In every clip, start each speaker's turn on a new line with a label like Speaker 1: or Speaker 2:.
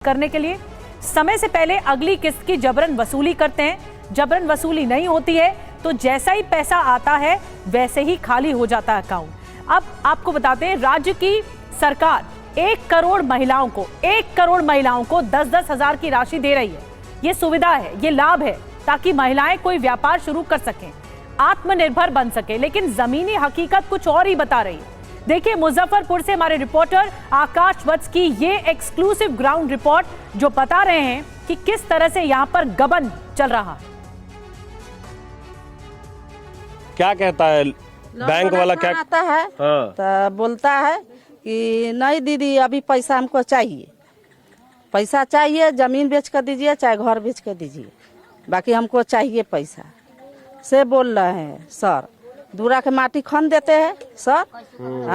Speaker 1: करने के लिए समय से पहले अगली किस्त की जबरन वसूली करते हैं। जबरन वसूली नहीं होती है तो जैसा ही पैसा आता है वैसे ही खाली हो जाता है अकाउंट। अब आपको बताते हैं, राज्य की सरकार 1 करोड़ महिलाओं को 10-10 हजार की राशि दे रही है। ये सुविधा है, ये लाभ है ताकि महिलाएं कोई व्यापार शुरू कर सकें, आत्मनिर्भर बन सके। लेकिन जमीनी हकीकत कुछ और ही बता रही है। देखिए, मुजफ्फरपुर से हमारे रिपोर्टर आकाश वत्स की ये एक्सक्लूसिव ग्राउंड रिपोर्ट जो बता रहे हैं कि किस तरह से यहां पर गबन चल रहा है।
Speaker 2: क्या कहता है बैंक वाला? क्या
Speaker 3: आता है? तो बोलता है कि नहीं दीदी, अभी पैसा हमको चाहिए, पैसा चाहिए, जमीन बेच कर दीजिए चाहे घर बेच कर दीजिए, बाकी हमको चाहिए पैसा से बोल रहे हैं। सर दूरा के माटी खन देते हैं सर,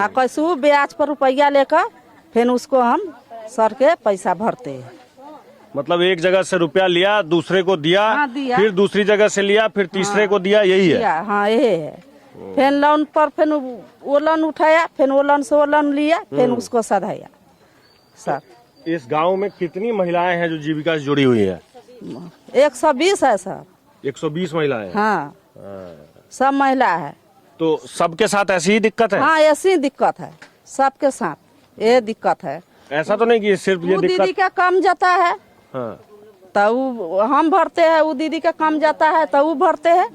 Speaker 3: कैसू ब्याज पर रुपया लेकर फिर उसको हम सर के पैसा भरते हैं।
Speaker 2: मतलब एक जगह से रुपया लिया, दूसरे को दिया,
Speaker 3: हाँ, दिया।
Speaker 2: फिर दूसरी जगह से लिया, फिर तीसरे को दिया, यही है?
Speaker 3: हाँ, यही है। फिर लोन पर फिर वो लोन उठाया, फिर वो लोन से वो लोन लिया, फिर उसको सधाया। सर
Speaker 2: इस गांव में कितनी महिलाएं हैं जो जीविका से जुड़ी हुई है?
Speaker 3: 120 है सर।
Speaker 2: 120 महिलाएं?
Speaker 3: हाँ, सब महिला है।
Speaker 2: तो सबके साथ ऐसी ही दिक्कत है?
Speaker 3: हाँ, ऐसी दिक्कत है सबके साथ, ये दिक्कत है।
Speaker 2: ऐसा तो नहीं कि सिर्फ ये दिक्कत?
Speaker 3: दीदी का कम जाता है
Speaker 2: हाँ।
Speaker 3: तो हम भरते हैं, वो दीदी का कम जाता है तो वो भरते हैं।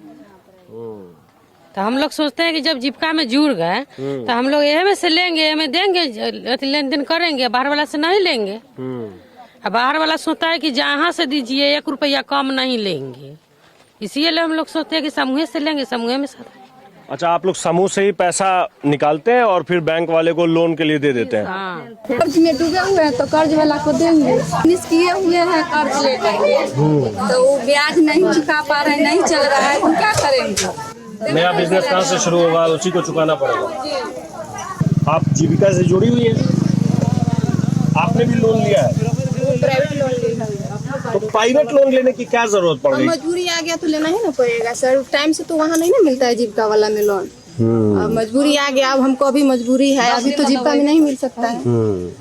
Speaker 4: तो हम लोग सोचते हैं कि जब जीविका में जुड़ गए तो हम लोग ये में से लेंगे, ये में देंगे, लेन देन करेंगे, बाहर वाला से नहीं लेंगे। अब बाहर वाला सोचता है कि जहाँ से दीजिए 1 रुपया कम नहीं लेंगे, इसीलिए हम लोग सोचते हैं कि समूह से लेंगे, समूह में साथ।
Speaker 2: अच्छा, आप लोग समूह से ही पैसा निकालते हैं और फिर बैंक वाले को लोन के लिए दे देते हैं?
Speaker 4: हाँ।
Speaker 5: कर्ज में डूबे हुए हैं तो कर्ज वाला को देंगे, किए हुए हैं कर्ज लेकर तो वो ब्याज नहीं चुका पा रहे, नहीं चल रहा है तो क्या करेंगे?
Speaker 2: नया बिजनेस कहाँ से शुरू होगा, उसी को चुकाना पड़ेगा। आप जीविका से जुड़ी हुई है, आपने भी लोन लिया है?
Speaker 5: प्राइवेट लोन लेना
Speaker 2: तो प्राइवेट लोन लेने की क्या जरूरत पड़ गई?
Speaker 5: मजबूरी आ गया तो लेना ही ना पड़ेगा सर। टाइम से तो वहाँ नहीं ना मिलता है जीविका वाला में लोन। अब मजबूरी आ गया, अब हमको अभी मजबूरी है, अभी तो जीविका में नहीं मिल सकता है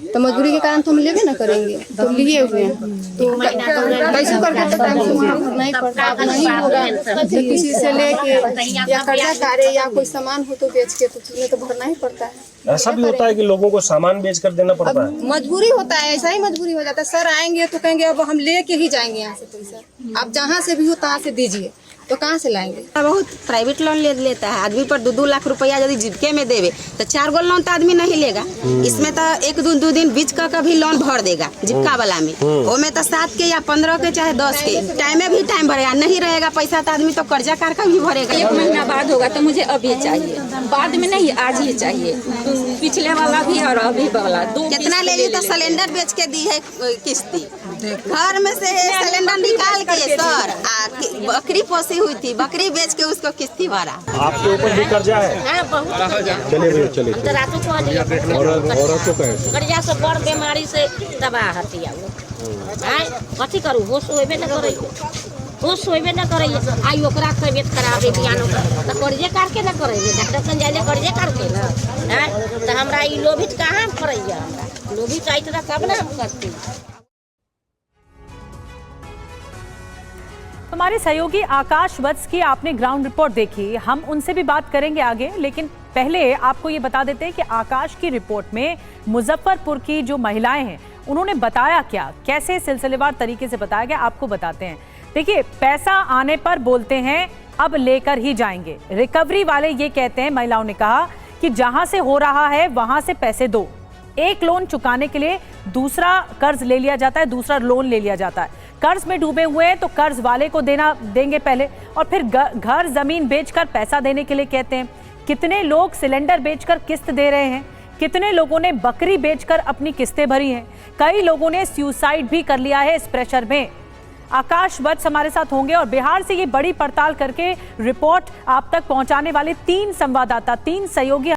Speaker 5: तो मजबूरी के कारण तो हम लेबे ना करेंगे। तो लिए हुए हैं तो कैसे करके तो टाइम से वहाँ नहीं पड़ता, नहीं होगा तो किसी से लेके या कर्जा कारे या कोई सामान हो तो बेच के तो उसमें तो भरना ही पड़ता है।
Speaker 2: ऐसा भी होता है कि लोगों को सामान बेच कर देना पड़ता है?
Speaker 5: मजबूरी होता है, ऐसा ही मजबूरी हो जाता है। सर आएंगे तो कहेंगे अब हम लेके ही जाएंगे यहाँ से पैसा, आप जहाँ से भी हो तहाँ से दीजिए, तो कहाँ से लाएंगे?
Speaker 6: बहुत प्राइवेट लोन ले लेता है आदमी पर 2-2 लाख रुपया यदि जीविके में देवे तो 4 गो लोन तो आदमी नहीं लेगा। इसमें तो 1-2 दिन बीच का भी लोन भर देगा जीविका वाला में, वो में तो 7 के या 15 के चाहे 10 के टाइम में भी टाइम भरेगा, नहीं रहेगा पैसा तो आदमी तो कर्जा कार का भी भरेगा।
Speaker 7: 1 महीना बाद होगा तो मुझे अभी चाहिए, बाद में नहीं, आज ही चाहिए। पिछले वाला भी और अभी वाला
Speaker 6: कितना ले ली तो सिलेंडर बेच के दी है किस्ती, घर में से सिलेंडर निकाल के सर बकरी पोसी हुई थी, बकरी बेच के उसको किस्ती भरा।
Speaker 2: आपके ऊपर भी कर्जा है? चलिए भैया चलिए। औरत को
Speaker 8: कर्जा से बड़ बीमारी से तबाह हती है। कथी करू, होश होबे न करे, होश होबे न करे। आई ओकरा तबियत खराब है बियानो तो कर्जे काट के न करे, डॉक्टर सन जाले कर्जे काट के न। तो हमरा ई लोभित कहाँ करैया, हमरा लोभित आई त तब ना हम करती।
Speaker 1: हमारे सहयोगी आकाश वत्स की आपने ग्राउंड रिपोर्ट देखी, हम उनसे भी बात करेंगे आगे, लेकिन पहले आपको ये बता देते हैं कि आकाश की रिपोर्ट में मुजफ्फरपुर की जो महिलाएं हैं उन्होंने बताया क्या, कैसे सिलसिलेवार तरीके से बताया गया, आपको बताते हैं। देखिए, पैसा आने पर बोलते हैं अब लेकर ही जाएंगे। रिकवरी वाले ये कहते हैं, महिलाओं ने कहा कि जहां से हो रहा है वहां से पैसे दो। एक लोन चुकाने के लिए दूसरा कर्ज ले लिया जाता है, दूसरा लोन ले लिया जाता है। कर्ज में डूबे हुए हैं तो कर्ज वाले को देंगे पहले, और फिर घर जमीन बेचकर पैसा देने के लिए कहते हैं। कितने लोग सिलेंडर बेचकर किस्त दे रहे हैं, कितने लोगों ने बकरी बेचकर अपनी किस्तें भरी हैं, कई लोगों ने सुसाइड भी कर लिया है इस प्रेशर में। आकाश वत्स हमारे साथ होंगे और बिहार से ये बड़ी पड़ताल करके रिपोर्ट आप तक पहुंचाने वाले 3 संवाददाता, 3 सहयोगी